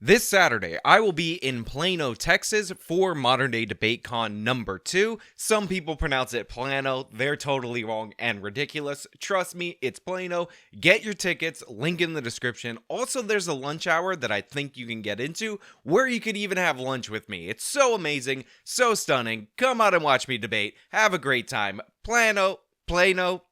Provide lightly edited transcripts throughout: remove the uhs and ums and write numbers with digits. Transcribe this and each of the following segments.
This Saturday, I will be in Plano, Texas for Modern Day Debate Con number 2. Some people pronounce it Plano. They're totally wrong and ridiculous. Trust me, it's Plano. Get your tickets, link in the description. Also, there's a lunch hour that I think you can get into where you could even have lunch with me. It's so amazing, so stunning. Come out and watch me debate. Have a great time. Plano,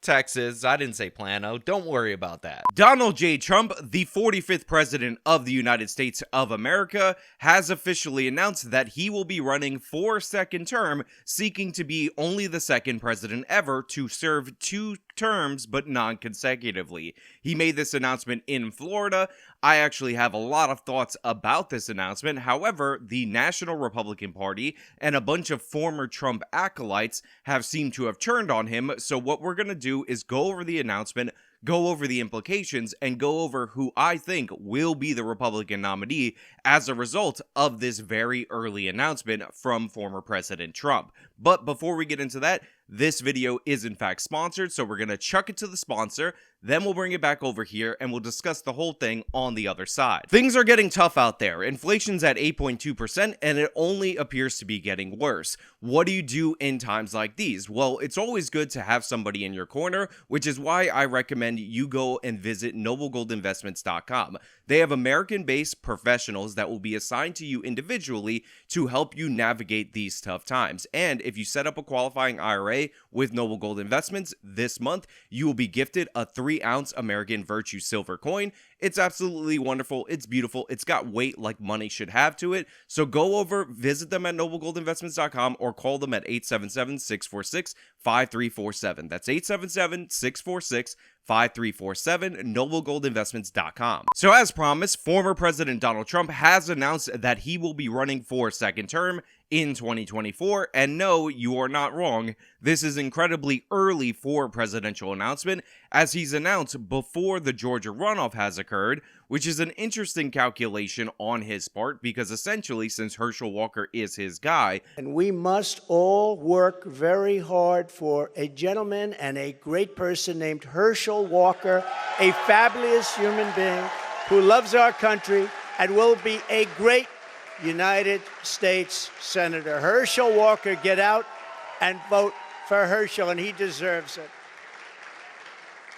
Texas. I didn't say Plano. Don't worry about that. Donald J. Trump, the 45th president of the United States of America, has officially announced that he will be running for a second term, seeking to be only the second president ever to serve 2 terms but non-consecutively. He made this announcement in Florida. I actually have a lot of thoughts about this announcement. However, the National Republican Party and a bunch of former Trump acolytes have seemed to have turned on him. So what we're going to do is go over the announcement, go over the implications, and go over who I think will be the Republican nominee as a result of this very early announcement from former President Trump. But before we get into that, this video is in fact sponsored, so we're going to chuck it to the sponsor, then we'll bring it back over here and we'll discuss the whole thing on the other side. Things are getting tough out there. Inflation's at 8.2% and it only appears to be getting worse. What do you do in times like these? Well, it's always good to have somebody in your corner, which is why I recommend you go and visit noblegoldinvestments.com. They have American-based professionals that will be assigned to you individually to help you navigate these tough times. And if you set up a qualifying IRA with Noble Gold Investments this month, you will be gifted a 3-ounce American Virtue silver coin. It's absolutely wonderful. It's beautiful. It's got weight like money should have to it. So go over, visit them at noblegoldinvestments.com or call them at 877-646-5347. That's 877-646-5347, noblegoldinvestments.com. So as promised, former President Donald Trump has announced that he will be running for a second term in 2024, and no, you are not wrong. This is incredibly early for a presidential announcement, as he's announced before the Georgia runoff has occurred, which is an interesting calculation on his part, because essentially, since Herschel Walker is his guy, and we must all work very hard for a gentleman and a great person named Herschel Walker, a fabulous human being who loves our country and will be a great United States Senator. Herschel Walker, get out and vote for Herschel, and he deserves it.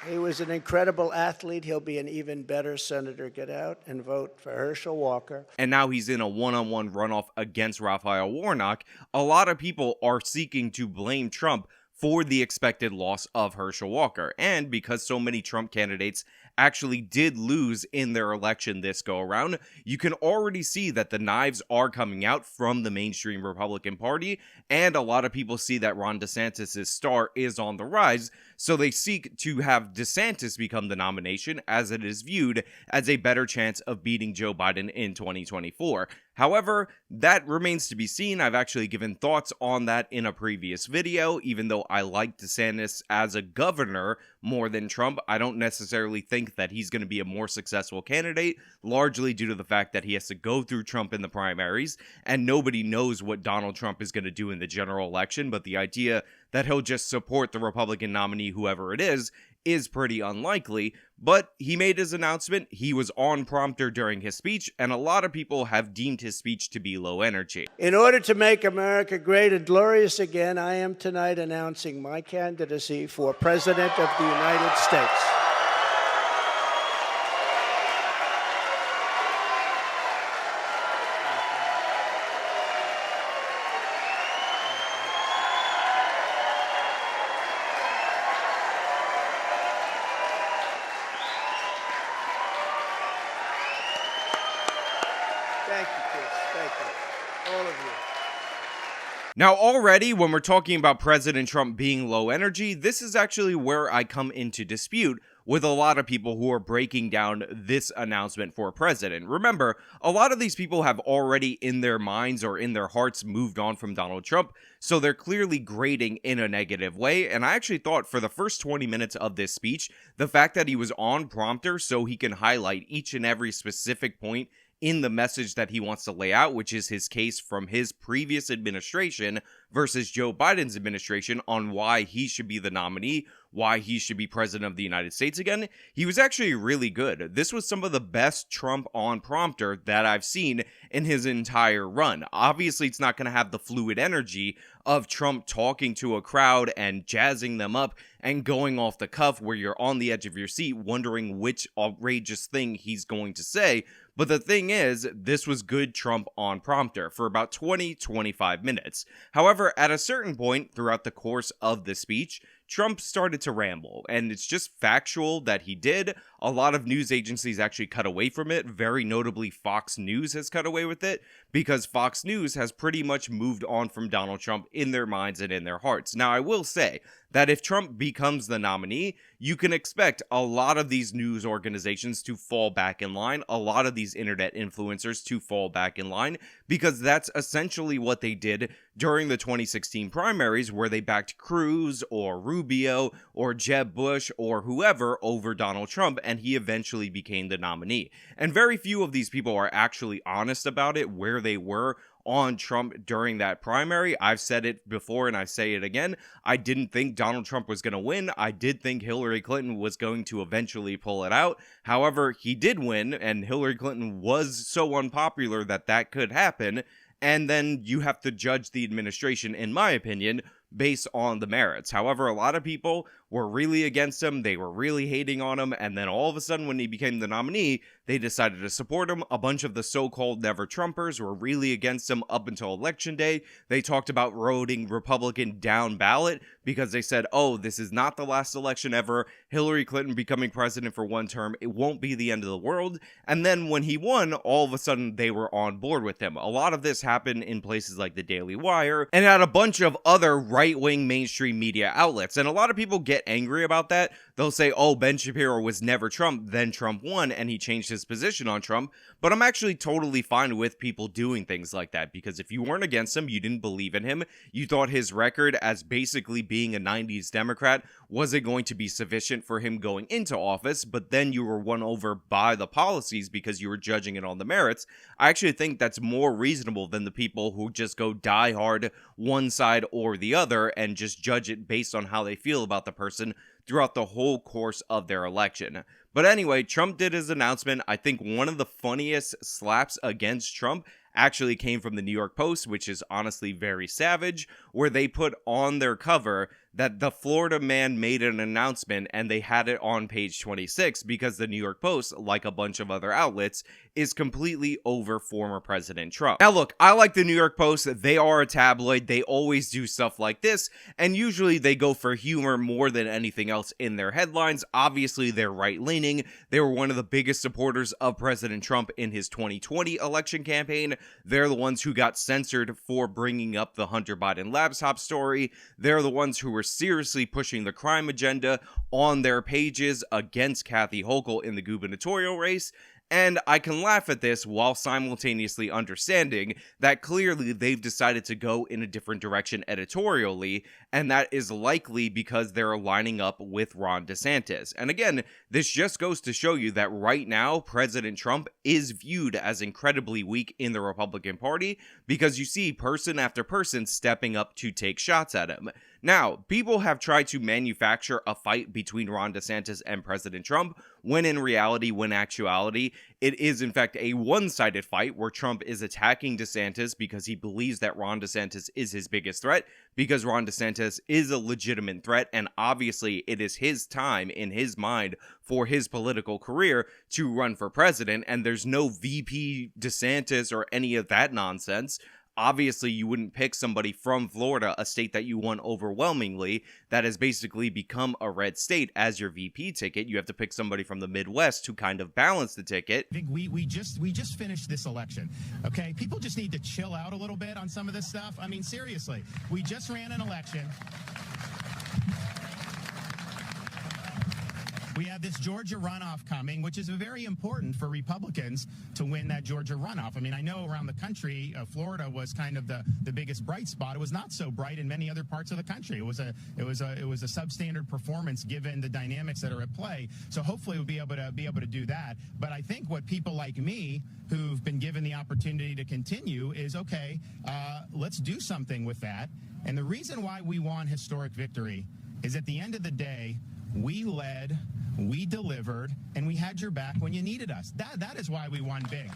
He was an incredible athlete. He'll be an even better senator. Get out and vote for Herschel Walker. And now he's in a one-on-one runoff against Raphael Warnock. A lot of people are seeking to blame Trump for the expected loss of Herschel Walker. And because so many Trump candidates actually did lose in their election this go around, you can already see that the knives are coming out from the mainstream Republican Party, and a lot of people see that Ron DeSantis' star is on the rise, so they seek to have DeSantis become the nomination, as it is viewed as a better chance of beating Joe Biden in 2024. However, that remains to be seen. I've actually given thoughts on that in a previous video. Even though I like DeSantis as a governor more than Trump, I don't necessarily think that he's going to be a more successful candidate, largely due to the fact that he has to go through Trump in the primaries, and nobody knows what Donald Trump is going to do in the general election, but the idea that he'll just support the Republican nominee, whoever it is pretty unlikely. But he made his announcement, he was on prompter during his speech, and a lot of people have deemed his speech to be low energy. In order to make America great and glorious again, I am tonight announcing my candidacy for President of the United States. Thank you, Chris. Thank you. All of you. Now, already, when we're talking about President Trump being low energy, this is actually where I come into dispute with a lot of people who are breaking down this announcement for president. Remember, a lot of these people have already in their minds or in their hearts moved on from Donald Trump, so they're clearly grading in a negative way. And I actually thought for the first 20 minutes of this speech, the fact that he was on prompter so he can highlight each and every specific point in the message that he wants to lay out, which is his case from his previous administration versus Joe Biden's administration on why he should be the nominee, why he should be president of the United States again, he was actually really good. This was some of the best Trump on prompter that I've seen in his entire run. Obviously, it's not going to have the fluid energy of Trump talking to a crowd and jazzing them up and going off the cuff where you're on the edge of your seat wondering which outrageous thing he's going to say. But the thing is, this was good Trump on prompter for about 20-25 minutes. However, at a certain point throughout the course of the speech, Trump started to ramble, and it's just factual that he did. A lot of news agencies actually cut away from it. Very notably, Fox News has cut away with it because Fox News has pretty much moved on from Donald Trump in their minds and in their hearts. Now, I will say that if Trump becomes the nominee, you can expect a lot of these news organizations to fall back in line, a lot of these internet influencers to fall back in line, because that's essentially what they did during the 2016 primaries, where they backed Cruz or Rubio or Jeb Bush or whoever over Donald Trump, and he eventually became the nominee. And very few of these people are actually honest about it, where they were on Trump during that primary. I've said it before and I say it again. I didn't think Donald Trump was going to win. I did think Hillary Clinton was going to eventually pull it out. However, he did win, and Hillary Clinton was so unpopular that that could happen. And then you have to judge the administration, in my opinion, based on the merits. However, a lot of people were really against him. They were really hating on him. And then all of a sudden, when he became the nominee, they decided to support him. A bunch of the so-called Never Trumpers were really against him up until Election Day. They talked about voting Republican down ballot because they said, oh, this is not the last election ever. Hillary Clinton becoming president for one term, it won't be the end of the world. And then when he won, all of a sudden they were on board with him. A lot of this happened in places like the Daily Wire and at a bunch of other right-wing mainstream media outlets. And a lot of people get angry about that. They'll say, oh, Ben Shapiro was never Trump, then Trump won, and he changed his position on Trump. But I'm actually totally fine with people doing things like that, because if you weren't against him, you didn't believe in him, you thought his record as basically being a 90s Democrat wasn't going to be sufficient for him going into office, but then you were won over by the policies because you were judging it on the merits. I actually think that's more reasonable than the people who just go die hard one side or the other and just judge it based on how they feel about the person throughout the whole course of their election. But anyway, Trump did his announcement. I think one of the funniest slaps against Trump actually came from the New York Post, which is honestly very savage, where they put on their cover that the Florida man made an announcement, and they had it on page 26 because the New York Post, like a bunch of other outlets, is completely over former President Trump. Now look, I like the New York Post. They are a tabloid. They always do stuff like this, and usually they go for humor more than anything else in their headlines. Obviously, they're right-leaning. They were one of the biggest supporters of President Trump in his 2020 election campaign. They're the ones who got censored for bringing up the Hunter Biden laptop story. They're the ones who were seriously pushing the crime agenda on their pages against Kathy Hochul in the gubernatorial race. And I can laugh at this while simultaneously understanding that clearly they've decided to go in a different direction editorially, and that is likely because they're lining up with Ron DeSantis. And again, this just goes to show you that right now, President Trump is viewed as incredibly weak in the Republican Party because you see person after person stepping up to take shots at him. Now, people have tried to manufacture a fight between Ron DeSantis and President Trump, when in reality, when actuality, it is in fact a one-sided fight where Trump is attacking DeSantis because he believes that Ron DeSantis is his biggest threat, because Ron DeSantis is a legitimate threat, and obviously it is his time in his mind for his political career to run for president, and there's no VP DeSantis or any of that nonsense. Obviously, you wouldn't pick somebody from Florida, a state that you won overwhelmingly, that has basically become a red state, as your VP ticket. You have to pick somebody from the Midwest to kind of balance the ticket. I think we just finished this election, okay? People just need to chill out a little bit on some of this stuff. I mean, seriously, we just ran an election. We have this Georgia runoff coming, which is very important for Republicans to win that Georgia runoff. I mean, I know around the country, Florida was kind of the biggest bright spot. It was not so bright in many other parts of the country. It was a substandard performance given the dynamics that are at play. So hopefully we'll be able to do that. But I think what people like me who've been given the opportunity to continue is, okay, let's do something with that. And the reason why we won historic victory is at the end of the day, we led, we delivered, and we had your back when you needed us. That is why we won big.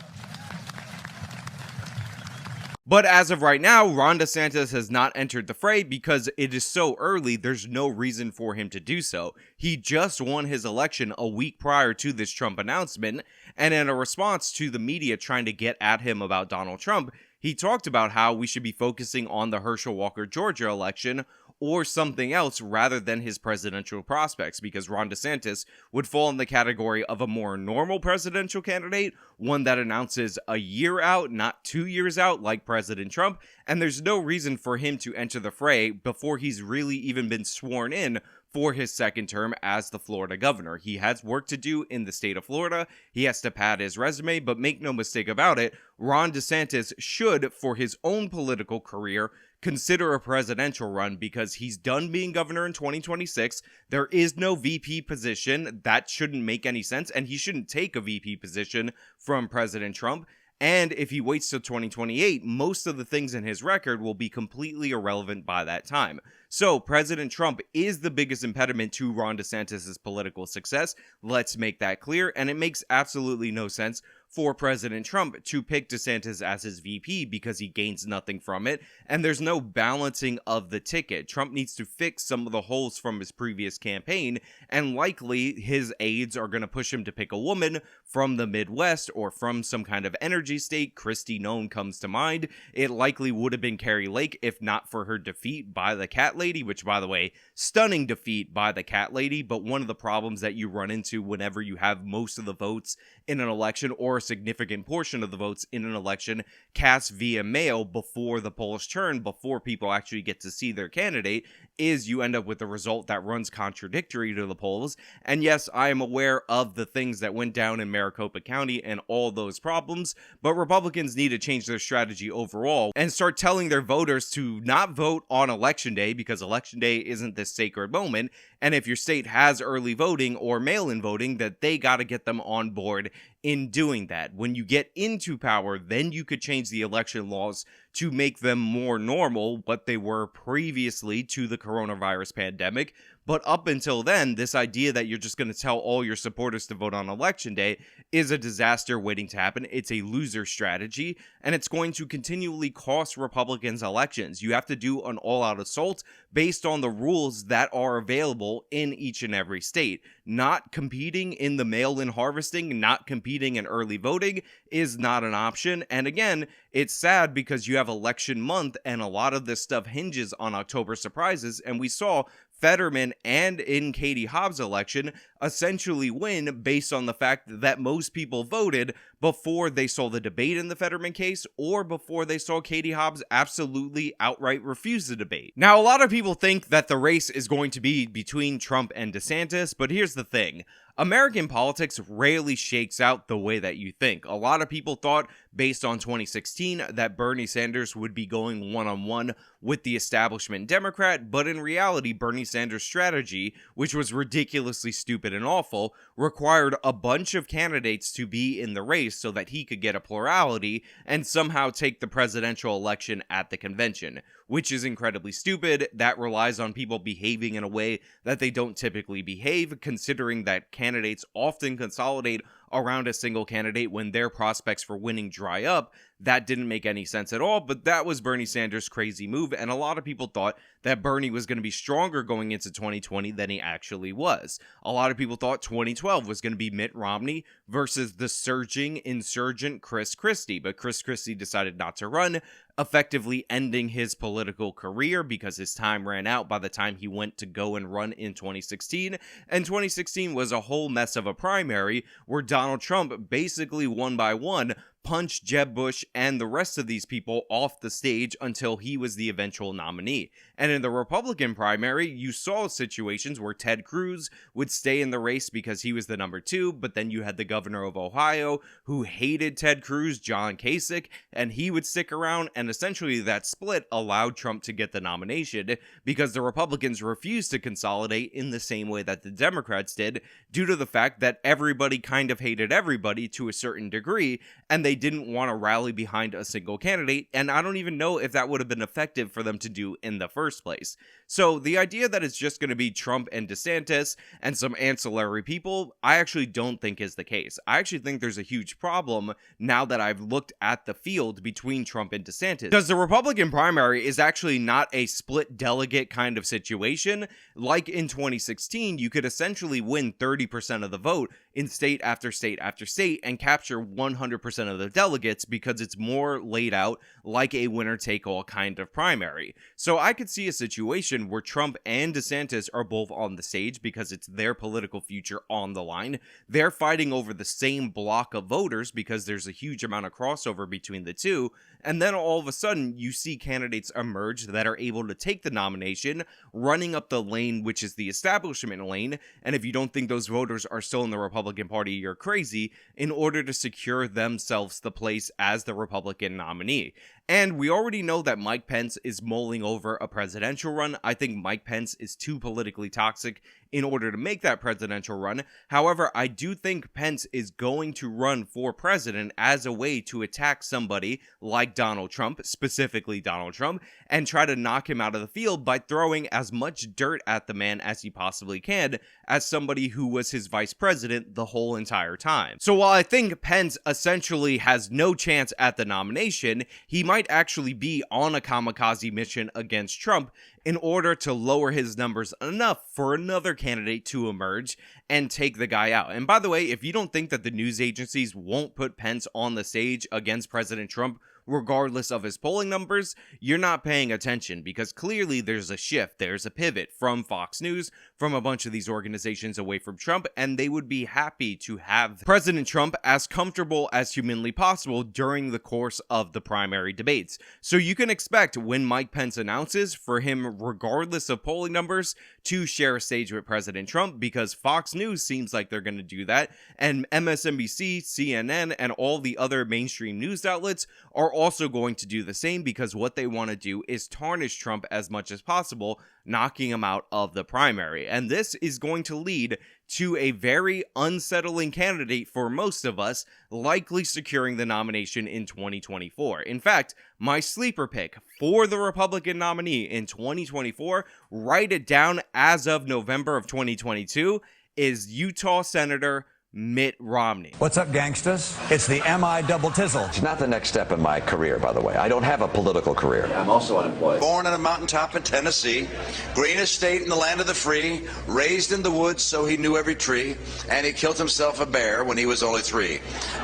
But as of right now, Ron DeSantis has not entered the fray because it is so early, there's no reason for him to do so. He just won his election a week prior to this Trump announcement, and in a response to the media trying to get at him about Donald Trump, he talked about how we should be focusing on the Herschel Walker Georgia election or something else rather than his presidential prospects, because Ron DeSantis would fall in the category of a more normal presidential candidate, one that announces a year out, not 2 years out like President Trump, and there's no reason for him to enter the fray before he's really even been sworn in for his second term as the Florida governor. He has work to do in the state of Florida. He has to pad his resume, but make no mistake about it, Ron DeSantis should, for his own political career, consider a presidential run because he's done being governor in 2026. There is no VP position. That shouldn't make any sense, and he shouldn't take a VP position from President Trump. And if he waits till 2028, most of the things in his record will be completely irrelevant by that time. So President Trump is the biggest impediment to Ron DeSantis' political success. Let's make that clear. And it makes absolutely no sense for President Trump to pick DeSantis as his VP because he gains nothing from it, and there's no balancing of the ticket. Trump needs to fix some of the holes from his previous campaign, and likely his aides are going to push him to pick a woman from the Midwest or from some kind of energy state. Kristi Noem comes to mind. It likely would have been Carrie Lake if not for her defeat by the Cat Lady, which, by the way, stunning defeat by the Cat Lady, but one of the problems that you run into whenever you have most of the votes in an election or a significant portion of the votes in an election cast via mail before the polls turn, before people actually get to see their candidate, is you end up with a result that runs contradictory to the polls. And yes, I am aware of the things that went down in Maricopa County and all those problems, but Republicans need to change their strategy overall and start telling their voters to not vote on election day, because election day isn't this sacred moment. And if your state has early voting or mail-in voting, that they got to get them on board in doing that. When you get into power, then you could change the election laws to make them more normal, what they were previously to the coronavirus pandemic. But up until then, this idea that you're just going to tell all your supporters to vote on election day is a disaster waiting to happen. It's a loser strategy, and it's going to continually cost Republicans elections. You have to do an all-out assault based on the rules that are available in each and every state. Not competing in the mail-in harvesting, not competing in early voting is not an option. And again, it's sad because you have election month and a lot of this stuff hinges on October surprises, and we saw Fetterman and in Katie Hobbs' election essentially win based on the fact that most people voted before they saw the debate in the Fetterman case or before they saw Katie Hobbs absolutely outright refuse the debate. Now, a lot of people think that the race is going to be between Trump and DeSantis, but here's the thing. American politics rarely shakes out the way that you think. A lot of people thought, based on 2016, that Bernie Sanders would be going one-on-one with the establishment Democrat, but in reality, Bernie Sanders' strategy, which was ridiculously stupid and awful, required a bunch of candidates to be in the race so that he could get a plurality and somehow take the presidential election at the convention, which is incredibly stupid. That relies on people behaving in a way that they don't typically behave, considering that candidates often consolidate around a single candidate when their prospects for winning dry up. That didn't make any sense at all, but that was Bernie Sanders' crazy move, and a lot of people thought that Bernie was going to be stronger going into 2020 than he actually was. A lot of people thought 2012 was going to be Mitt Romney versus the surging insurgent Chris Christie, but Chris Christie decided not to run, effectively ending his political career because his time ran out by the time he went to go and run in 2016, and 2016 was a whole mess of a primary where Donald Trump basically one by one punched Jeb Bush and the rest of these people off the stage until he was the eventual nominee. And in the Republican primary, you saw situations where Ted Cruz would stay in the race because he was the number 2, but then you had the governor of Ohio who hated Ted Cruz, John Kasich, and he would stick around, and essentially that split allowed Trump to get the nomination because the Republicans refused to consolidate in the same way that the Democrats did, due to the fact that everybody kind of hated everybody to a certain degree, and they they didn't want to rally behind a single candidate, and I don't even know if that would have been effective for them to do in the first place. So the idea that it's just going to be Trump and DeSantis and some ancillary people, I actually don't think is the case. I actually think there's a huge problem now that I've looked at the field between Trump and DeSantis, because the Republican primary is actually not a split delegate kind of situation. Like in 2016, you could essentially win 30% of the vote in state after state after state and capture 100% of the delegates, because it's more laid out like a winner-take-all kind of primary. So I could see a situation where Trump and DeSantis are both on the stage because it's their political future on the line. They're fighting over the same block of voters because there's a huge amount of crossover between the two. And then all of a sudden, you see candidates emerge that are able to take the nomination, running up the lane, which is the establishment lane. And if you don't think those voters are still in the Republican Party, you're crazy, in order to secure themselves the place as the Republican nominee. And we already know that Mike Pence is mulling over a presidential run. I think Mike Pence is too politically toxic in order to make that presidential run. However, I do think Pence is going to run for president as a way to attack somebody like Donald Trump, specifically Donald Trump, and try to knock him out of the field by throwing as much dirt at the man as he possibly can, as somebody who was his vice president the whole entire time. So while I think Pence essentially has no chance at the nomination, he might actually be on a kamikaze mission against Trump in order to lower his numbers enough for another candidate to emerge and take the guy out. And by the way, if you don't think that the news agencies won't put Pence on the stage against President Trump regardless of his polling numbers, you're not paying attention, because clearly there's a shift, there's a pivot from Fox News, from a bunch of these organizations away from Trump, and they would be happy to have President Trump as comfortable as humanly possible during the course of the primary debates. So you can expect when Mike Pence announces for him, regardless of polling numbers, to share a stage with President Trump, because Fox News seems like they're going to do that, and MSNBC, CNN, and all the other mainstream news outlets are also going to do the same, because what they want to do is tarnish Trump as much as possible, knocking him out of the primary. And this is going to lead to a very unsettling candidate for most of us, likely securing the nomination in 2024. In fact, my sleeper pick for the Republican nominee in 2024, write it down as of November of 2022, is Utah Senator Mitt Romney. What's up, gangsters? It's the MI double tizzle. It's not the next step in my career, by the way. I don't have a political career. I'm also unemployed. Born on a mountaintop in Tennessee, greenest state in the land of the free, raised in the woods so he knew every tree, and he killed himself a bear when he was only 3.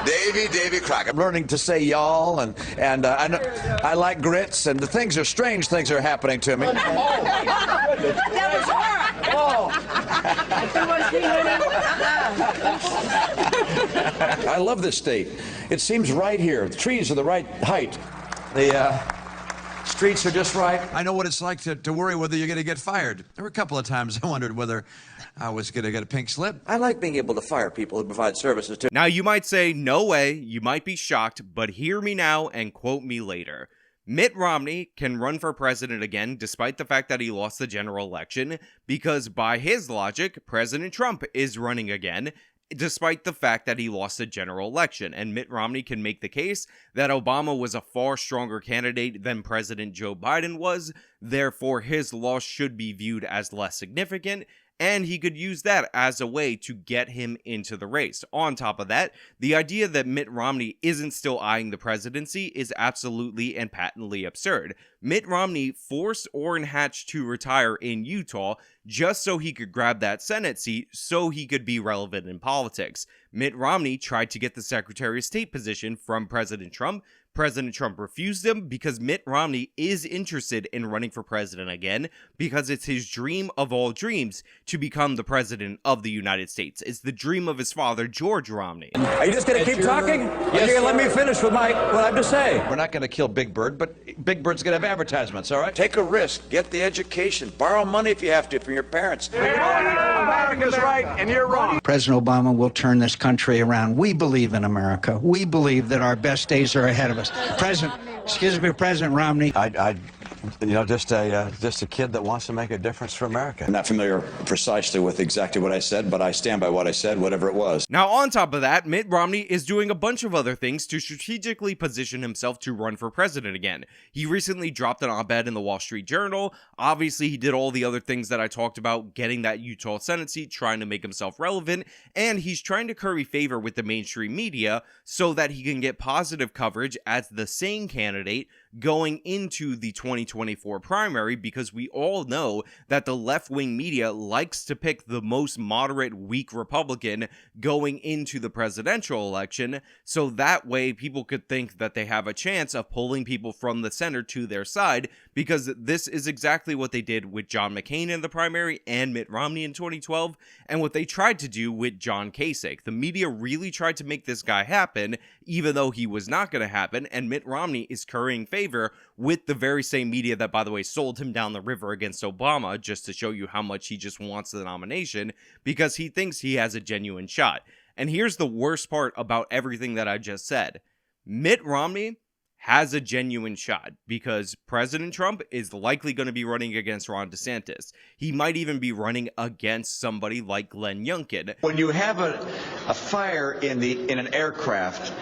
Davy Crockett. I'm learning to say y'all, and I like grits, and strange things are happening to me. That was her. I love this state. It seems right here. The trees are the right height. The streets are just right. I know what it's like to worry whether you're going to get fired. There were a couple of times I wondered whether I was going to get a pink slip. I like being able to fire people who provide services to. Now you might say, no way, you might be shocked, but hear me now and quote me later. Mitt Romney can run for president again despite the fact that he lost the general election, because by his logic, President Trump is running again, despite the fact that he lost the general election. And Mitt Romney can make the case that Obama was a far stronger candidate than President Joe Biden was, therefore his loss should be viewed as less significant, and he could use that as a way to get him into the race. On top of that, the idea that Mitt Romney isn't still eyeing the presidency is absolutely and patently absurd. Mitt Romney forced Orrin Hatch to retire in Utah just so he could grab that Senate seat so he could be relevant in politics. Mitt Romney tried to get the Secretary of State position from President Trump. President Trump refused him because Mitt Romney is interested in running for president again, because it's his dream of all dreams to become the president of the United States. It's the dream of his father, George Romney. Are you just going to keep talking? Yes, you're going to let me finish with what I have to say. We're not going to kill Big Bird, but Big Bird's going to have advertisements, all right? Take a risk, get the education, borrow money if you have to from your parents. America's right, and you're wrong. President Obama will turn this country around. We believe in America. We believe that our best days are ahead of us. President Romney. I You know, just a kid that wants to make a difference for America. I'm not familiar precisely with exactly what I said, but I stand by what I said, whatever it was. Now, on top of that, Mitt Romney is doing a bunch of other things to strategically position himself to run for president again. He recently dropped an op-ed in the Wall Street Journal. Obviously, he did all the other things that I talked about, getting that Utah Senate seat, trying to make himself relevant, and he's trying to curry favor with the mainstream media so that he can get positive coverage as the same candidate going into the 2024 primary, because we all know that the left-wing media likes to pick the most moderate, weak Republican going into the presidential election, so that way people could think that they have a chance of pulling people from the center to their side, because this is exactly what they did with John McCain in the primary and Mitt Romney in 2012, and what they tried to do with John Kasich. The media really tried to make this guy happen, even though he was not going to happen, and Mitt Romney is currying favor with the very same media that, by the way, sold him down the river against Obama, just to show you how much he just wants the nomination, because he thinks he has a genuine shot. And here's the worst part about everything that I just said. Mitt Romney has a genuine shot, because President Trump is likely going to be running against Ron DeSantis. He might even be running against somebody like Glenn Youngkin. When you have a fire in an aircraft,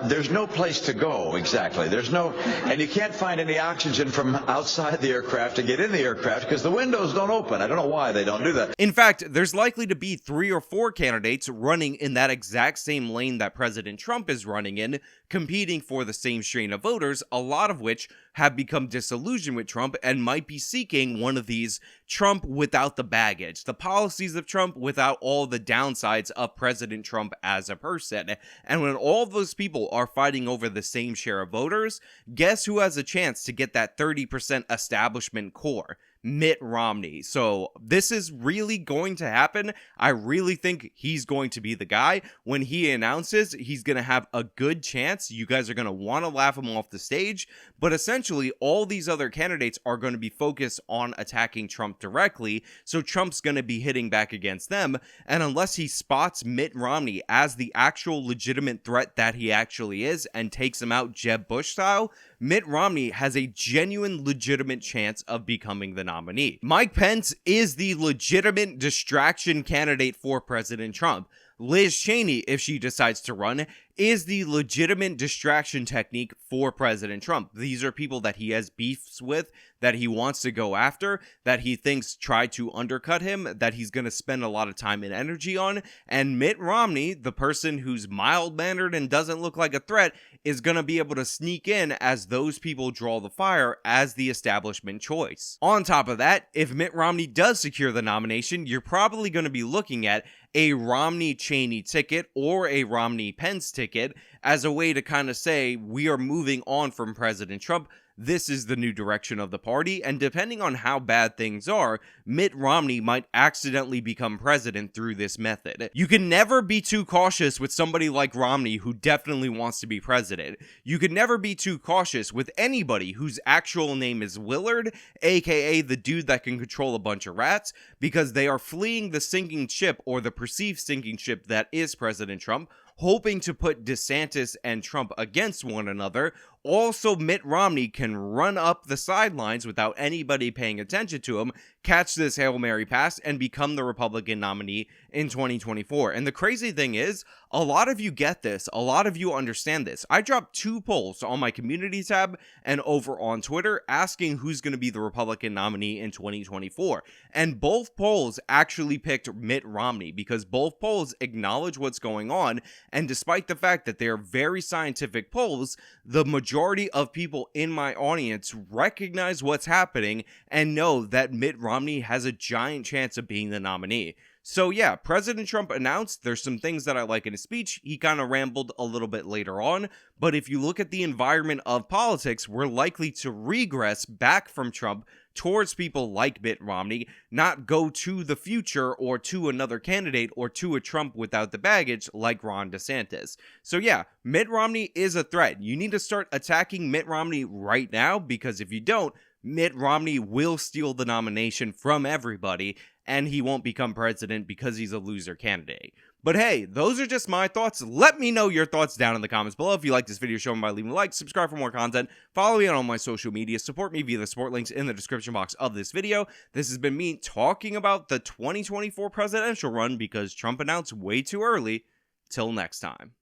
there's no place to go exactly. And you can't find any oxygen from outside the aircraft to get in the aircraft because the windows don't open. I don't know why they don't do that. In fact, there's likely to be 3 or 4 candidates running in that exact same lane that President Trump is running in, competing for the same strain of voters, a lot of which have become disillusioned with Trump and might be seeking one of these Trump without the baggage, the policies of Trump without all the downsides of President Trump as a person. And when all those people are fighting over the same share of voters, guess who has a chance to get that 30% establishment core? Mitt Romney. So this is really going to happen. I really think he's going to be the guy. When he announces, he's going to have a good chance. You guys are going to want to laugh him off the stage, but essentially all these other candidates are going to be focused on attacking Trump directly, so Trump's going to be hitting back against them, and unless he spots Mitt Romney as the actual legitimate threat that he actually is and takes him out Jeb Bush style, Mitt Romney has a genuine, legitimate chance of becoming the nominee. Mike Pence is the legitimate distraction candidate for President Trump. Liz Cheney, if she decides to run, is the legitimate distraction technique for President Trump. These are people that he has beefs with, that he wants to go after, that he thinks try to undercut him, that he's going to spend a lot of time and energy on. And Mitt Romney, the person who's mild-mannered and doesn't look like a threat, is going to be able to sneak in as those people draw the fire as the establishment choice. On top of that, if Mitt Romney does secure the nomination, you're probably going to be looking at a Romney-Cheney ticket or a Romney-Pence ticket as a way to kind of say, we are moving on from President Trump. This is the new direction of the party, and depending on how bad things are, Mitt Romney might accidentally become president through this method. You can never be too cautious with somebody like Romney who definitely wants to be president. You can never be too cautious with anybody whose actual name is Willard, aka the dude that can control a bunch of rats, because they are fleeing the sinking ship, or the perceived sinking ship that is President Trump, hoping to put DeSantis and Trump against one another. Also, Mitt Romney can run up the sidelines without anybody paying attention to him, catch this Hail Mary pass, and become the Republican nominee in 2024. And the crazy thing is, a lot of you get this, a lot of you understand this. I dropped 2 polls on my community tab and over on Twitter asking who's going to be the Republican nominee in 2024. And both polls actually picked Mitt Romney, because both polls acknowledge what's going on, and despite the fact that they are very scientific polls, the majority of people in my audience recognize what's happening and know that Mitt Romney has a giant chance of being the nominee. So yeah, President Trump announced there's some things that I like in his speech. He kind of rambled a little bit later on, but if you look at the environment of politics, we're likely to regress back from Trump towards people like Mitt Romney, not go to the future or to another candidate or to a Trump without the baggage like Ron DeSantis. So yeah, Mitt Romney is a threat. You need to start attacking Mitt Romney right now, because if you don't, Mitt Romney will steal the nomination from everybody, and he won't become president because he's a loser candidate. But hey, those are just my thoughts. Let me know your thoughts down in the comments below. If you like this video, show me by leaving a like, subscribe for more content, follow me on all my social media, support me via the support links in the description box of this video. This has been me talking about the 2024 presidential run because Trump announced way too early. Till next time.